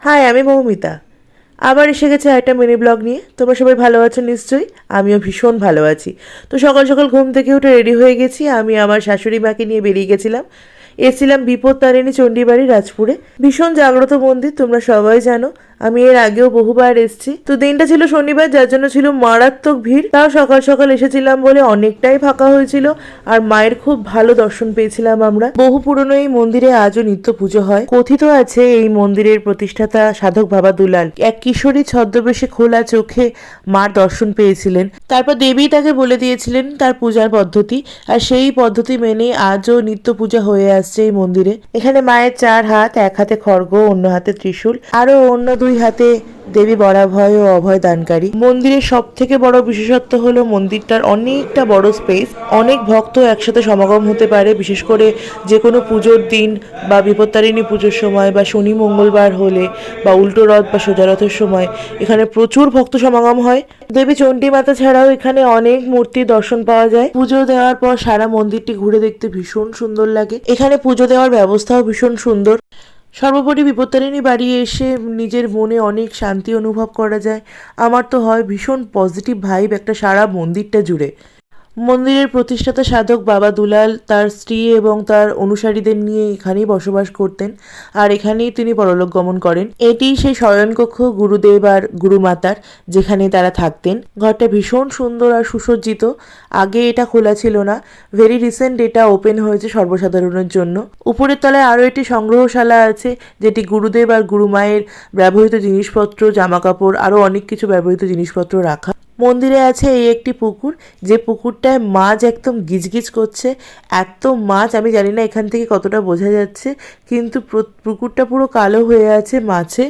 High, আমি মৌমিতা। আবার এসে গেছে একটা মিনি ব্লগ নিয়ে। তোমরা সবাই ভালো আছো নিশ্চয়ই? আমিও ভীষণ ভালো আছি। তো সকাল সকাল ঘুম থেকে উঠে রেডি হয়ে গেছি। আমি আমার শাশুড়ি মাকে নিয়ে বেরিয়ে গেছিলাম। এসেছিলাম বিপত্তারিণী চণ্ডীবাড়ি রাজপুরে। ভীষণ জাগ্রত মন্দির, তোমরা সবাই জানো। আমি এর আগেও বহুবার এসেছি। তো দিনটা ছিল শনিবার, যার জন্য ছিল মারাত্মক ভিড়। তাও সকাল সকাল এসেছিলাম বলে অনেকটাই ফাঁকা হয়েছিল। আর মায়ের খুব ভালো দর্শন পেয়েছিলাম আমরা। বহু পুরনো এই মন্দিরে আজও নিত্য পুজো হয়। কথিত আছে এই মন্দিরের প্রতিষ্ঠাতা সাধক বাবা দুলাল এক কিশোরী ছদ্মবেশে খোলা চোখে মার দর্শন পেয়েছিলেন। তারপর দেবী তাকে বলে দিয়েছিলেন তার পূজার পদ্ধতি, আর সেই পদ্ধতি মেনে আজও নিত্য পূজা হয়ে আসছে এই মন্দিরে। এখানে মায়ের 4 হাত, এক হাতে খড়গ, অন্য হাতে ত্রিশূল, আরো অন্য 2 হাতে দেবী বরাভয় ও অভয় দানকারী। মন্দিরের সব থেকে বড় বিশেষত্ব হলো মন্দিরটার অনেকটা বড় স্পেস। অনেক ভক্ত একসাথে সমাগম হতে পারে, বিশেষ করে যে কোনো পুজোর দিন বা বিপত্তারিণী পুজোর সময় বা শনি মঙ্গলবার হলে বা উল্টো রথ বা সোজা রথের সময় এখানে প্রচুর ভক্ত সমাগম হয়। দেবী চণ্ডী মাতা ছাড়াও এখানে অনেক মূর্তির দর্শন পাওয়া যায়। পুজো দেওয়ার পর সারা মন্দিরটি ঘুরে দেখতে ভীষণ সুন্দর লাগে। এখানে পুজো দেওয়ার ব্যবস্থাও ভীষণ সুন্দর। সর্বোপরি বিপত্তারিণী বাড়ি এসে নিজের মনে অনেক শান্তি অনুভব করা যায়। আমার তো হয় ভীষণ পজিটিভ ভাইব একটা সারা মন্দিরটা জুড়ে। মন্দিরের প্রতিষ্ঠাতা সাধক বাবা দুলাল তার স্ত্রী এবং তার অনুসারীদের নিয়ে এখানেই বসবাস করতেন, আর এখানেই তিনি পরলোক গমন করেন। এটি সেই শয়নকক্ষ গুরুদেব আর গুরুমাতার, যেখানে তারা থাকতেন। ঘরটা ভীষণ সুন্দর আর সুসজ্জিত। আগে এটা খোলা ছিল না, ভেরি রিসেন্ট এটা ওপেন হয়েছে সর্বসাধারণের জন্য। উপরের তলায় আরও একটি সংগ্রহশালা আছে, যেটি গুরুদেব আর গুরুমায়ের ব্যবহৃত জিনিসপত্র, জামাকাপড়, আরও অনেক কিছু ব্যবহৃত জিনিসপত্র রাখা। মন্দিরে আছে এই একটি পুকুর, যে পুকুরটায় মাছ একদম গিজগিজ করছে। এত মাছ, আমি জানি না এখান থেকে কতটা বোঝা যাচ্ছে, কিন্তু পুকুরটা পুরো কালো হয়ে আছে মাছে।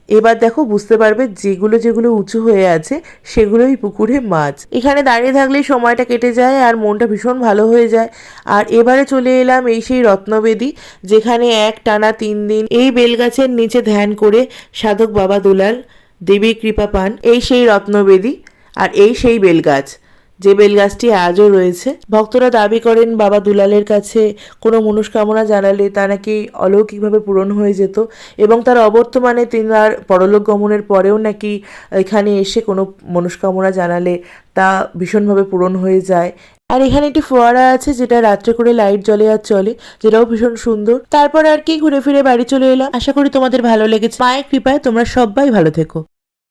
এবার দেখো বুঝতে পারবে, যেগুলো যেগুলো উঁচু হয়ে আছে সেগুলোই পুকুরে মাছ। এখানে দাঁড়িয়ে থাকলেই সময়টা কেটে যায় আর মনটা ভীষণ ভালো হয়ে যায়। আর এবারে চলে এলাম এই সেই রত্নবেদী, যেখানে এক টানা 3 দিন এই বেলগাছের নিচে ধ্যান করে সাধক বাবা দুলাল দেবীর কৃপা পান। এই সেই রত্নবেদী আর এই সেই বেলগাছ, যে বেলগাছটি আজও রয়েছে। ভক্তরা দাবি করেন বাবা দুলালের কাছে কোনো মনস্কামনা জানালে তা নাকি অলৌকিকভাবে পূরণ হয়ে যেত, এবং তার অবর্তমানে তিনার পরলোক গমনের পরেও নাকি এখানে এসে কোনো মনস্কামনা জানালে তা ভীষণভাবে পূরণ হয়ে যায়। আর এখানে একটি ফোয়ারা আছে, যেটা রাত্রে করে লাইট জ্বলে আর চলে, যেটাও ভীষণ সুন্দর। তারপর আর কি ঘুরে ফিরে বাড়ি চলে এলাম। আশা করি তোমাদের ভালো লেগেছে। মায়ের কৃপায় তোমরা সবাই ভালো থেকো।